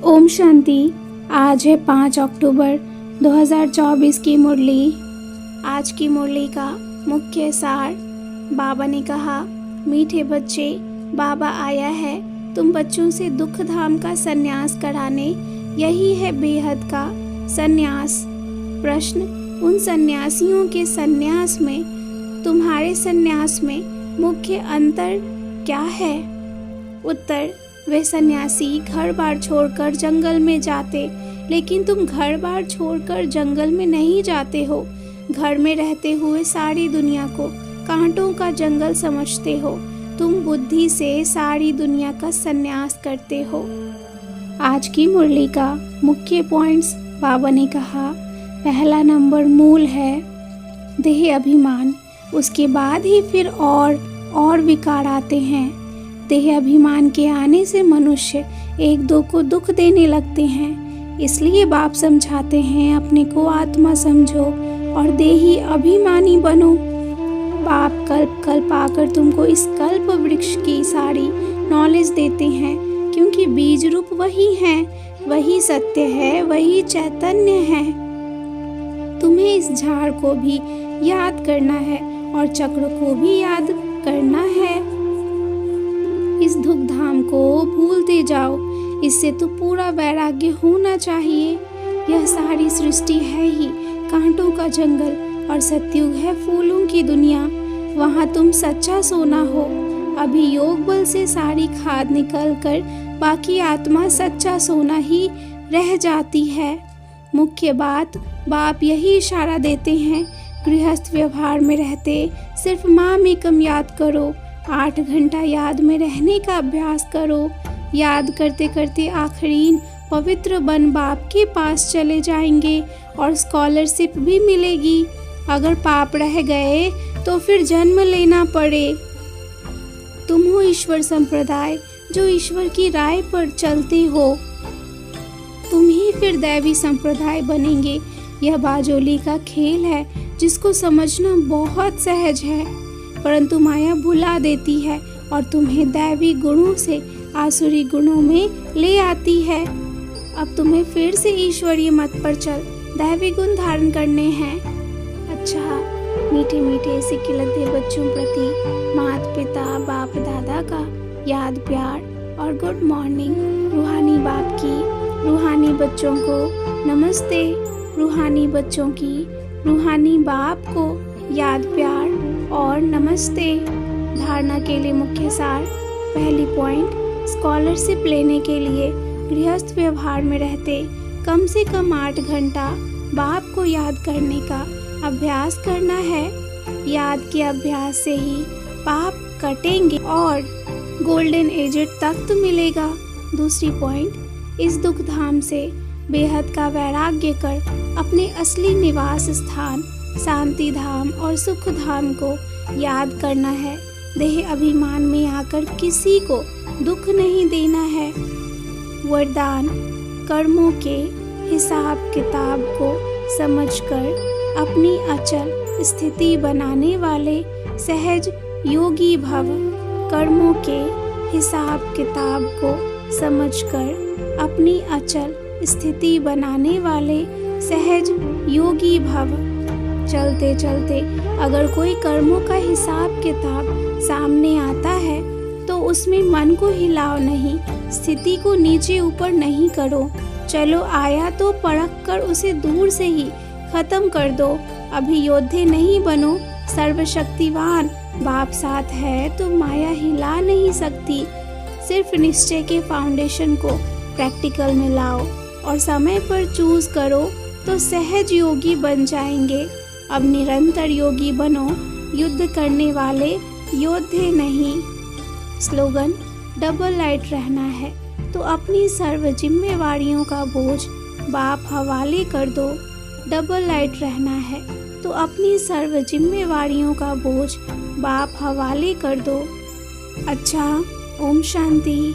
ओम शांति। आज है 5 अक्टूबर 2024 की मुरली। आज की मुरली का मुख्य सार। बाबा ने कहा, मीठे बच्चे, बाबा आया है तुम बच्चों से दुख धाम का संन्यास कराने। यही है बेहद का संन्यास। प्रश्न, उन सन्यासियों के संन्यास में तुम्हारे संन्यास में मुख्य अंतर क्या है? उत्तर, वे सन्यासी घर बार छोड़कर जंगल में जाते, लेकिन तुम घर बार छोड़कर जंगल में नहीं जाते हो। घर में रहते हुए सारी दुनिया को कांटों का जंगल समझते हो। तुम बुद्धि से सारी दुनिया का संन्यास करते हो। आज की मुरली का मुख्य पॉइंट्स बाबा ने कहा, पहला नंबर मूल है देह अभिमान। उसके बाद ही फिर और विकार आते हैं। देह अभिमान के आने से मनुष्य एक दो को दुख देने लगते हैं। इसलिए बाप समझाते हैं, अपने को आत्मा समझो और देही अभिमानी बनो। बाप कल्प कल्प आकर तुमको इस कल्प वृक्ष की सारी नॉलेज देते हैं, क्योंकि बीज रूप वही है, वही सत्य है, वही चैतन्य है। तुम्हें इस झाड़ को भी याद करना है और चक्र को भी याद करना है। इस दुख धाम को भूलते जाओ, इससे तो पूरा वैराग्य होना चाहिए। यह सारी सृष्टि है ही कांटों का जंगल और सतयुग है फूलों की दुनिया। वहाँ तुम सच्चा सोना हो। अभी योग बल से सारी खाद निकल कर बाकी आत्मा सच्चा सोना ही रह जाती है। मुख्य बात बाप यही इशारा देते हैं, गृहस्थ व्यवहार में रहते सिर्फ माँ में कम याद करो। 8 घंटा याद में रहने का अभ्यास करो। याद करते करते आखिरीन पवित्र बन बाप के पास चले जाएंगे और स्कॉलरशिप भी मिलेगी। अगर पाप रह गए तो फिर जन्म लेना पड़े। तुम हो ईश्वर संप्रदाय, जो ईश्वर की राय पर चलते हो। तुम ही फिर दैवी संप्रदाय बनेंगे। यह बाजोली का खेल है, जिसको समझना बहुत सहज है, परंतु माया भुला देती है और तुम्हें दैवी गुणों से आसुरी गुणों में ले आती है। अब तुम्हें फिर से ईश्वरीय मत पर चल दैवी गुण धारण करने हैं। अच्छा, मीठे मीठे सिकिलते बच्चों प्रति माता पिता बाप दादा का याद प्यार और गुड मॉर्निंग। रूहानी बाप की रूहानी बच्चों को नमस्ते। रूहानी बच्चों की रूहानी बाप को याद प्यार और नमस्ते। धारणा के लिए मुख्य सार। पहली पॉइंट, स्कॉलरशिप लेने के लिए गृहस्थ व्यवहार में रहते कम से कम 8 घंटा बाप को याद करने का अभ्यास करना है। याद के अभ्यास से ही पाप कटेंगे और गोल्डन एजेड तख्त मिलेगा। दूसरी पॉइंट, इस दुख धाम से बेहद का वैराग्य कर अपने असली निवास स्थान शांति धाम और सुख धाम को याद करना है। देह अभिमान में आकर किसी को दुख नहीं देना है। वरदान, कर्मों के हिसाब किताब को समझकर अपनी अचल स्थिति बनाने वाले सहज योगी भव। कर्मों के हिसाब किताब को समझकर अपनी अचल स्थिति बनाने वाले सहज योगी भव। चलते चलते अगर कोई कर्मों का हिसाब किताब सामने आता है तो उसमें मन को हिलाओ नहीं, स्थिति को नीचे ऊपर नहीं करो। चलो आया तो परख कर उसे दूर से ही खत्म कर दो। अभी योद्धे नहीं बनो, सर्वशक्तिवान बाप साथ है तो माया हिला नहीं सकती। सिर्फ निश्चय के फाउंडेशन को प्रैक्टिकल में लाओ और समय पर चूज करो तो सहज योगी बन जाएंगे। अब निरंतर योगी बनो, युद्ध करने वाले योद्धे नहीं। स्लोगन, डबल लाइट रहना है तो अपनी सर्व जिम्मेवारियों का बोझ बाप हवाले कर दो। डबल लाइट रहना है तो अपनी सर्व जिम्मेवारियों का बोझ बाप हवाले कर दो। अच्छा, ओम शांति।